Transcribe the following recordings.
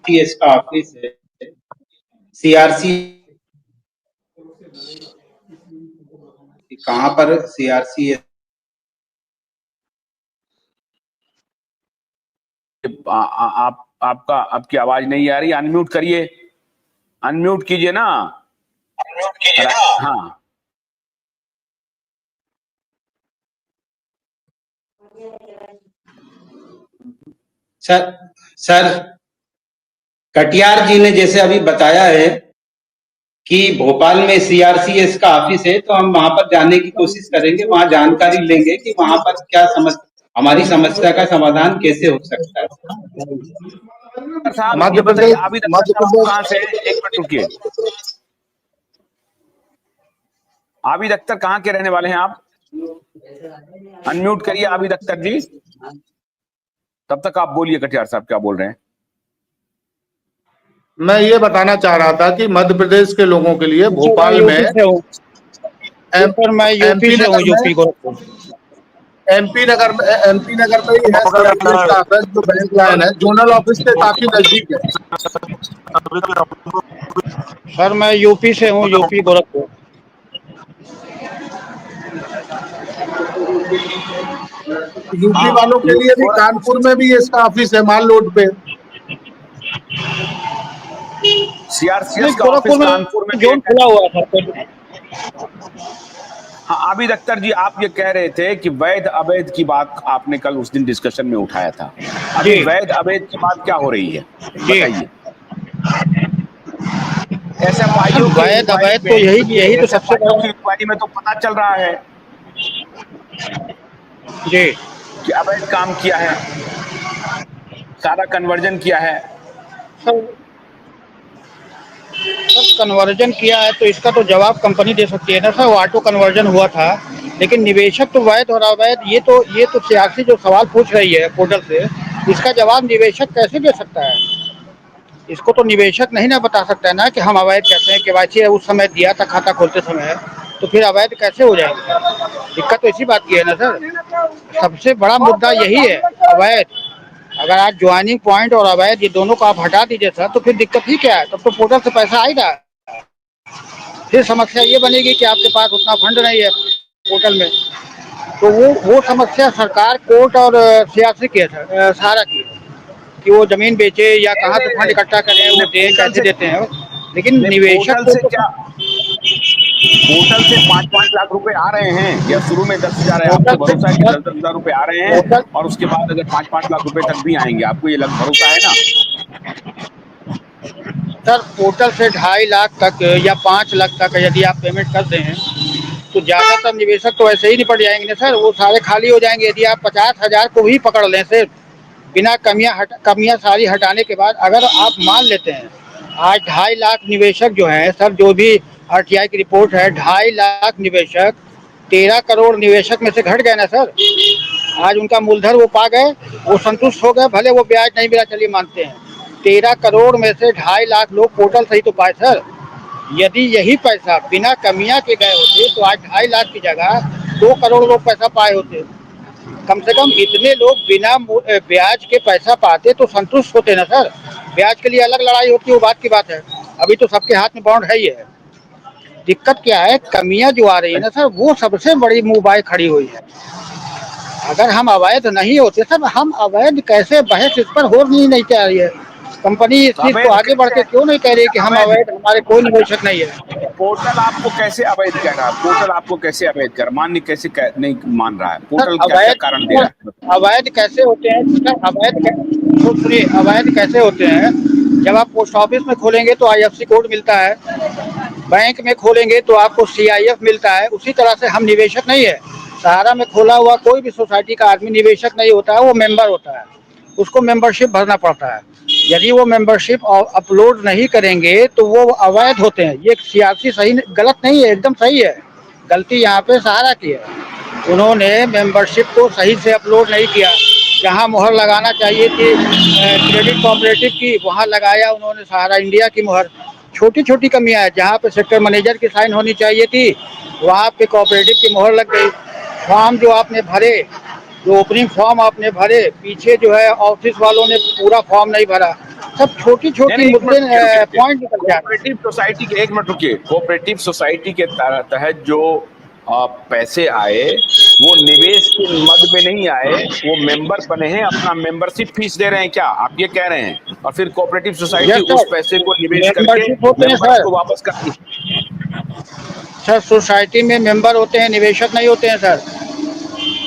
CRCS का office है। CRC कहाँ पर सीआरसीएस? आप आपका आपकी आवाज नहीं आ रही, अनम्यूट करिए, अनम्यूट कीजिए ना। हाँ सर कटियार जी ने जैसे अभी बताया है कि भोपाल में सीआरसीएस का ऑफिस है, तो हम वहां पर जाने की कोशिश करेंगे, वहां जानकारी लेंगे कि वहां पर क्या हमारी समस्या का समाधान कैसे हो सकता है। साहब ये बताइए, अभी तक कहाँ से हैं? एक मिनट रुकिए। आबिद अख्तर कहाँ के रहने वाले हैं आप? अनम्यूट करिए आबिद अख्तर जी। तब तक आप बोलिए कटियार साहब क्या बोल रहे हैं। मैं ये बताना चाह रहा था कि मध्य प्रदेश के लोगों के लिए भोपाल में मैं यूपी से हूँ, यूपी गोरखपुर। एमपी नगर में ही है सीआरपीएफ का ऑफिस, जो बैंक लाइन है, जोनल ऑफिस के काफी नजदीक है। सर मैं यूपी से हूँ, यूपी गोरखपुर। यूपी वालों के लिए भी कानपुर में भी इसका ऑफिस है, माल रोड पे। सीआरसीएस का ऑफिस कानपुर में जोन खुला हुआ है। हाँ आबिद अख्तर जी, आप ये कह रहे थे कि वैध अवैध की बात आपने कल उस दिन डिस्कशन में उठाया था। अभी वैध अवैध की बात क्या हो रही है, बताइए। एसएफआईओ वैध अवैध तो यही तो सबसे बड़ा इंक्वायरी में तो पता चल रहा है जी कि अवैध काम किया है, सारा कन्वर्जन किया है। सर कन्वर्जन किया है तो इसका तो जवाब कंपनी दे सकती है ना सर। वो ऑटो कन्वर्जन हुआ था, लेकिन निवेशक तो वैध और अवैध ये तो सियासी जो सवाल पूछ रही है पोर्टल से, इसका जवाब निवेशक कैसे दे सकता है? इसको तो निवेशक नहीं ना बता सकता है ना कि हम अवैध कहते हैं। केवाईसी उस समय दिया था खाता खोलते समय, तो फिर अवैध कैसे हो जाएगा? दिक्कत तो इसी बात की है ना सर। सबसे बड़ा मुद्दा यही है, अवैध। अगर आज ज्वाइनिंग पॉइंट और अवैध ये दोनों को आप हटा दीजिए सर, तो फिर दिक्कत ही क्या है? तब तो पोर्टल से पैसा आएगा। फिर समस्या ये बनेगी कि आपके पास उतना फंड नहीं है पोर्टल में, तो वो समस्या सरकार, कोर्ट और सियासी की है सहारा की है कि वो जमीन बेचे या कहाँ से फंड इकट्ठा करें, वो दें, कैसे देते हैं। लेकिन निवेशक पोर्टल से क्या पोर्टल से 5-5 लाख रुपए आ रहे हैं या शुरू में 10,000 है? आपको भरोसा है कि 10,000 रुपए आ रहे हैं और उसके बाद अगर 5-5 लाख रुपए तक भी आएंगे? आपको ये भरोसा है ना? सर पोर्टल से 2.5 लाख तक या 5 लाख तक यदि आप पेमेंट कर दें तो ज्यादातर निवेशक तो ऐसे ही निपट जाएंगे ना सर। वो सारे खाली हो जाएंगे। यदि आप 50,000 को भी पकड़ लें सिर्फ, बिना कमियां सारी हटाने के बाद, अगर आप मान लेते हैं आज 2.5 लाख निवेशक जो हैं सर, जो भी आरटीआई की रिपोर्ट है, 2.5 लाख निवेशक 13 करोड़ निवेशक में से घट गए ना सर। आज उनका मूलधन वो पा गए, वो संतुष्ट हो गए, भले वो ब्याज नहीं मिला, चलिए मानते हैं। 13 करोड़ में से 2.5 लाख लोग पोर्टल से ही तो पाए सर। यदि यही पैसा बिना कमियां के गए होते तो आज 2.5 लाख की जगह 2 करोड़ लोग पैसा पाए होते। कम से कम इतने लोग बिना ब्याज के पैसा पाते तो संतुष्ट होते ना सर। ब्याज के लिए अलग लड़ाई होती है, वो बात की बात है। अभी तो सबके हाथ में बॉन्ड है ही है। दिक्कत क्या है, कमियां जो आ रही है ना सर, वो सबसे बड़ी मुंहबाई खड़ी हुई है। अगर हम अवैध नहीं होते सर, हम अवैध कैसे, बहस इस पर हो नहीं चाह रही है। कंपनी इस चीज को आगे बढ़ के क्यों नहीं कह रही कि हम अवैध, हमारे कोई निवेशक नहीं है। पोर्टल आपको कैसे अवैध कह रहा है? पोर्टल आपको कैसे अवैध कर मान्य कैसे नहीं मान रहा है? पोर्टल क्या कारण दे रहा है? अवैध कैसे होते हैं सर? अवैध कैसे होते हैं? जब आप पोस्ट ऑफिस में खोलेंगे तो आईएफएससी कोड मिलता है, बैंक में खोलेंगे तो आपको सीआईएफ मिलता है। उसी तरह से हम निवेशक नहीं है। सहारा में खोला हुआ कोई भी सोसाइटी का आदमी निवेशक नहीं होता है, वो मेंबर होता है। उसको मेंबरशिप भरना पड़ता है। यदि वो मेंबरशिप अपलोड नहीं करेंगे तो वो अवैध होते हैं। ये सियासी सही गलत नहीं है, एकदम सही है। गलती यहाँ पे सहारा की है, उन्होंने मेंबरशिप को सही से अपलोड नहीं किया। जहाँ मोहर लगाना चाहिए थी क्रेडिट कोऑपरेटिव की, वहाँ लगाया उन्होंने सहारा इंडिया की मोहर। छोटी छोटी कमियां है, जहाँ पे सेक्टर मैनेजर की साइन होनी चाहिए थी वहाँ पे कोऑपरेटिव की मोहर लग गई। फॉर्म जो आपने भरे, जो ओपनिंग फॉर्म आपने भरे, पीछे जो है ऑफिस वालों ने पूरा फॉर्म नहीं भरा। सब छोटी छोटी मुद्दे पॉइंट निकल जाते हैं। कोऑपरेटिव सोसाइटी के, एक मिनट रुकिए, कोऑपरेटिव सोसाइटी के तहत जो पैसे आए वो निवेश के मद में नहीं आए, वो मेंबर बने हैं, अपना मेंबरशिप फीस दे रहे हैं क्या, आप ये कह रहे हैं? और फिर कोऑपरेटिव सोसाइटी उस पैसे को निवेश करके मेंबर्स को वापस करती है। सर सोसाइटी में मेंबर होते हैं, निवेशक नहीं होते हैं सर।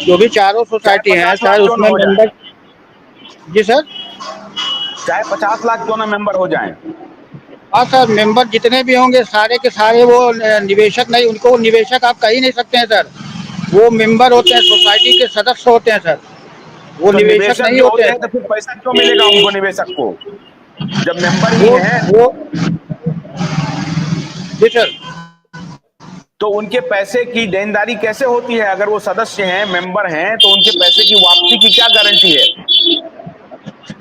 जो भी चारों सोसाइटी हैं सर उसमें मेंबर, जी सर, चाहे 50 लाख क्यों ना मेंबर हो जाएं। हाँ सर, मेंबर जितने भी होंगे सारे के सारे वो निवेशक नहीं, उनको निवेशक आप कह ही नहीं सकते हैं सर। वो मेंबर होते हैं, सोसाइटी के सदस्य होते हैं सर, वो तो निवेशक नहीं होते हैं। तो फिर पैसा क्यों मिलेगा उनको, निवेशक को, जब मेंबर ही है? जी सर, तो उनके पैसे की देनदारी कैसे होती है? अगर वो सदस्य हैं, मेंबर हैं, तो उनके पैसे की वापसी की क्या गारंटी है?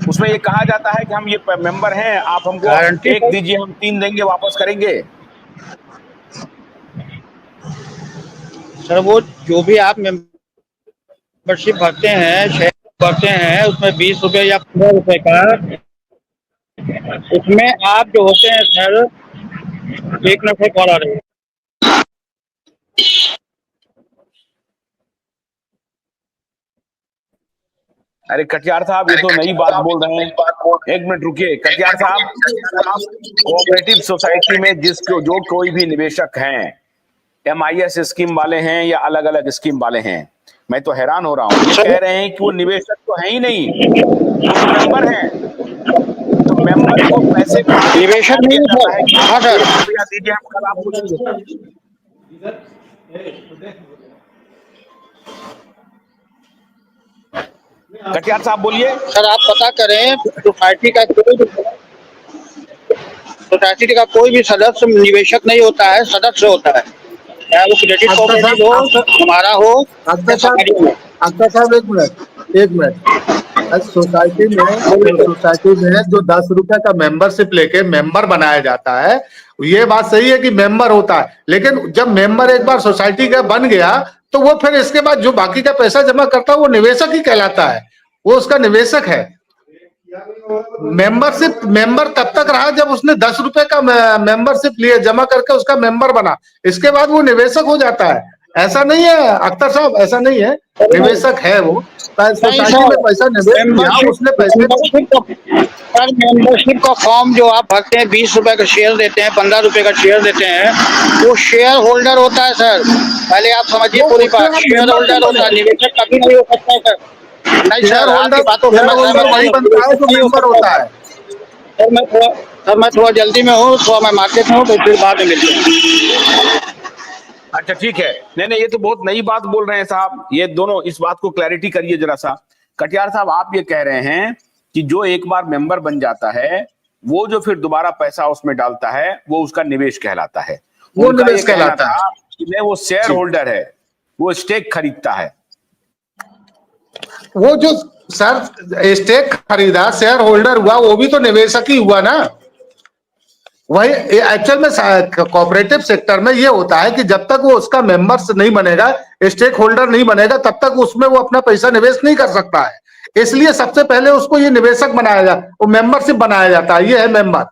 उसमें ये कहा जाता है कि हम ये मेंबर हैं, आप हमको एक दीजिए, हम 3 देंगे, वापस करेंगे। सर वो जो भी आप मेंबरशिप भरते हैं, शेयर भरते हैं, उसमें 20 रुपए या 15 रुपए का, उसमें आप जो होते हैं सर, एक मिनट कॉल आ रही है। अरे कटियार साहब, ये तो नई बात बोल रहे हैं। एक मिनट रुकिए कटियार साहब, कोऑपरेटिव सोसाइटी में जो कोई भी निवेशक हैं, MIS स्कीम वाले हैं या अलग अलग स्कीम वाले हैं, मैं तो हैरान हो रहा हूँ। ये कह रहे हैं कि वो निवेशक तो है ही नहीं, वो तो मेंबर हैं। तो मेंबर को पैसे निवेशक नहीं है। हाँ सर, रुपया दीजिए, हम कल आपको देंगे। कटियार साहब बोलिए। सर आप पता करें, सोसाइटी का कोई भी सदस्य निवेशक नहीं होता है, सदस्य होता है। चाहे वो क्रेडिट कोऑपरेटिव हो, हमारा हो, अख्तर साहब एक मिनट, सोसाइटी में जो 10 रुपए का मेंबरशिप लेके मेंबर बनाया जाता है, ये बात सही है कि मेंबर होता है, लेकिन जब मेंबर एक बार सोसाइटी का बन गया तो वो फिर इसके बाद जो बाकी का पैसा जमा करता है वो निवेशक ही कहलाता है, वो उसका निवेशक है। मेंबर तब तक रहा जब उसने 10 रुपए का मेंबरशिप लिए, जमा करके उसका मेंबर बना, इसके बाद वो निवेशक हो जाता है। ऐसा नहीं है अख्तर साहब, ऐसा नहीं है, निवेशक है वो, सोसाइटी में पैसा निवेश किया, उसने पैसे। सर मेंबरशिप का फॉर्म जो आप भरते हैं, 20 रुपए का शेयर देते हैं, 15 रुपए का शेयर देते हैं, वो शेयर होल्डर होता है सर। पहले आप समझिए पूरी बात, शेयर होल्डर होता है, निवेशक कभी नहीं हो सकता है सर। नहीं सर, आपकी बातों से वही बनता है जो मेंबर होता है। सर मैं थोड़ा जल्दी में हूँ, थोड़ा मैं मार्केट में हूँ, तो फिर बाद में मिलते हैं। अच्छा ठीक है, नहीं ये तो बहुत नई बात बोल रहे हैं साहब, ये दोनों इस बात को क्लैरिटी करिए जरा सा। कटियार साहब, आप ये कह रहे हैं कि जो एक बार मेंबर बन जाता है, वो जो फिर दोबारा पैसा उसमें डालता है, वो उसका निवेश कहलाता है। वो निवेश कहलाता है। वो शेयर होल्डर है, वो स्टेक खरीदता है। वो जो सर स्टेक खरीदा, शेयर होल्डर हुआ, वो भी तो निवेशक ही हुआ ना। वही एक्चुअल में कोऑपरेटिव सेक्टर में ये होता है कि जब तक वो उसका मेंबर्स नहीं बनेगा, स्टेक होल्डर नहीं बनेगा, तब तक उसमें वो अपना पैसा निवेश नहीं कर सकता है। इसलिए सबसे पहले उसको ये निवेशक बनाया जाता, वो मेंबरशिप बनाया जाता है, ये है मेंबर,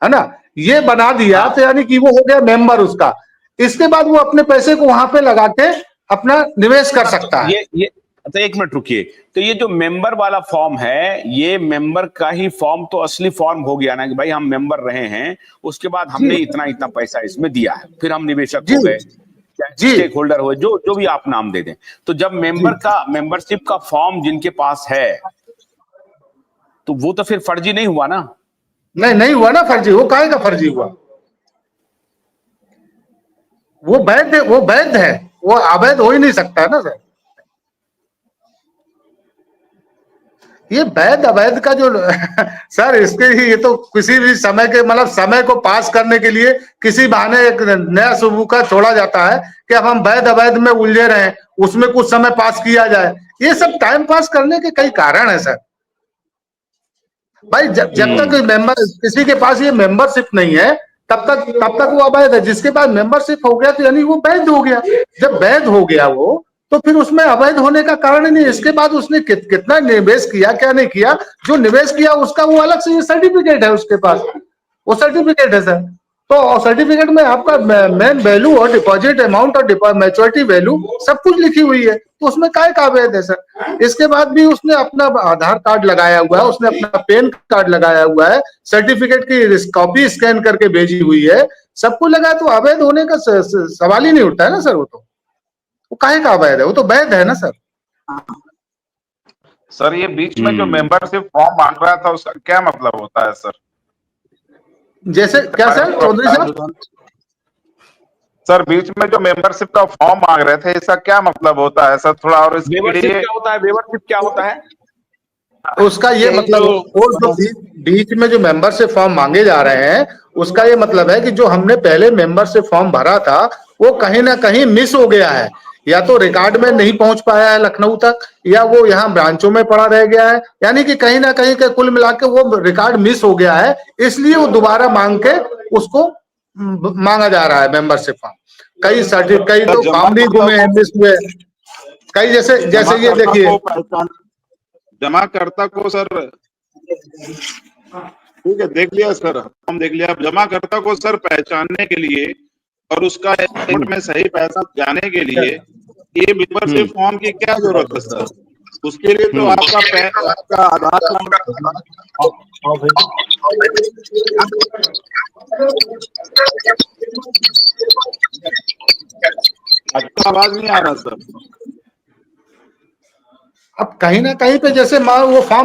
है ना। ये बना दिया तो यानी कि वो हो गया मेंबर उसका। इसके बाद वो अपने पैसे को वहां पे लगा के अपना निवेश कर सकता है। ये तो एक मिनट रुकिए, तो ये जो मेंबर वाला फॉर्म है, ये मेंबर का ही फॉर्म तो असली फॉर्म हो गया ना, कि भाई हम मेंबर रहे हैं, उसके बाद हमने इतना पैसा इसमें दिया है, फिर हम निवेशक हो गए, स्टेक होल्डर हो, जो भी आप नाम दे दें। तो जब मेंबरशिप का फॉर्म जिनके पास है, तो वो तो फिर फर्जी नहीं हुआ ना? नहीं हुआ ना फर्जी, वो काहे का फर्जी हुआ? वो वैध है, वो अवैध हो ही नहीं सकता है ना सर। ये वैध अवैध का जो सर, इसके ही ये तो किसी भी समय के, मतलब समय को पास करने के लिए किसी बहाने एक नया सुबह छोड़ा जाता है कि अब हम वैध अवैध में उलझे रहे, उसमें कुछ समय पास किया जाए। ये सब टाइम पास करने के कई कारण है सर। भाई जब तक मेंबर, किसी के पास ये मेंबरशिप नहीं है, तब तक वो अवैध है। जिसके पास मेंबरशिप हो गया तो यानी वो वैध हो गया। जब वैध हो गया वो, तो फिर उसमें अवैध होने का कारण ही नहीं। इसके बाद उसने कितना निवेश किया, क्या नहीं किया, जो निवेश किया उसका वो अलग से सर्टिफिकेट है उसके पास, वो सर्टिफिकेट है सर। तो सर्टिफिकेट में आपका मेन वैल्यू और डिपॉजिट अमाउंट और मैच्योरिटी वैल्यू सब कुछ लिखी हुई है, तो उसमें काय का अवैध है सर। इसके बाद भी उसने अपना आधार कार्ड लगाया हुआ है, उसने अपना पैन कार्ड लगाया हुआ है, सर्टिफिकेट की कॉपी स्कैन करके भेजी हुई है, सब कुछ लगा, तो अवैध होने का सवाल ही नहीं उठता है ना सर। वो काहे का अवैध है, वो तो वैध है ना सर। सर ये बीच में जो मेंबरशिप फॉर्म मांग रहा था उसका क्या मतलब होता है सर? जैसे क्या सर चौधरी साहब? सर बीच में जो मेंबरशिप का फॉर्म मांग रहे थे इसका क्या मतलब होता है सर? थोड़ा और इसके मेंबरशिप लिए क्या होता है? मेंबरशिप क्या होता है? उसका ये मतलब वो जो बीच में जो मेंबरशिप फॉर्म मांगे जा रहे हैं उसका ये मतलब है कि जो हमने पहले मेंबरशिप फॉर्म भरा था वो कहीं ना कहीं मिस हो गया है, या तो रिकॉर्ड में नहीं पहुंच पाया है लखनऊ तक, या वो यहाँ ब्रांचों में पड़ा रह गया है, यानी कि कहीं ना कहीं के कुल मिला के वो रिकॉर्ड मिस हो गया है, इसलिए वो दोबारा मांग के उसको मांगा जा रहा है मेंबरशिप फॉर्म। कई सर्टिफिकेट, कई तो फॉर्म भी गुमे हैं, मिस हुए, कई जैसे ये देखिए जमाकर्ता को सर, ठीक है देख लिया सर, हम देख लिया। जमाकर्ता को सर पहचानने के लिए और उसका अकाउंट में सही पैसा जाने के लिए ये मेंबरशिप फॉर्म की क्या जरूरत है सर? उसके लिए तो आपका आधार आपका आवाज नहीं आ रहा सर। अब कहीं ना कहीं पे जैसे वो फॉर्म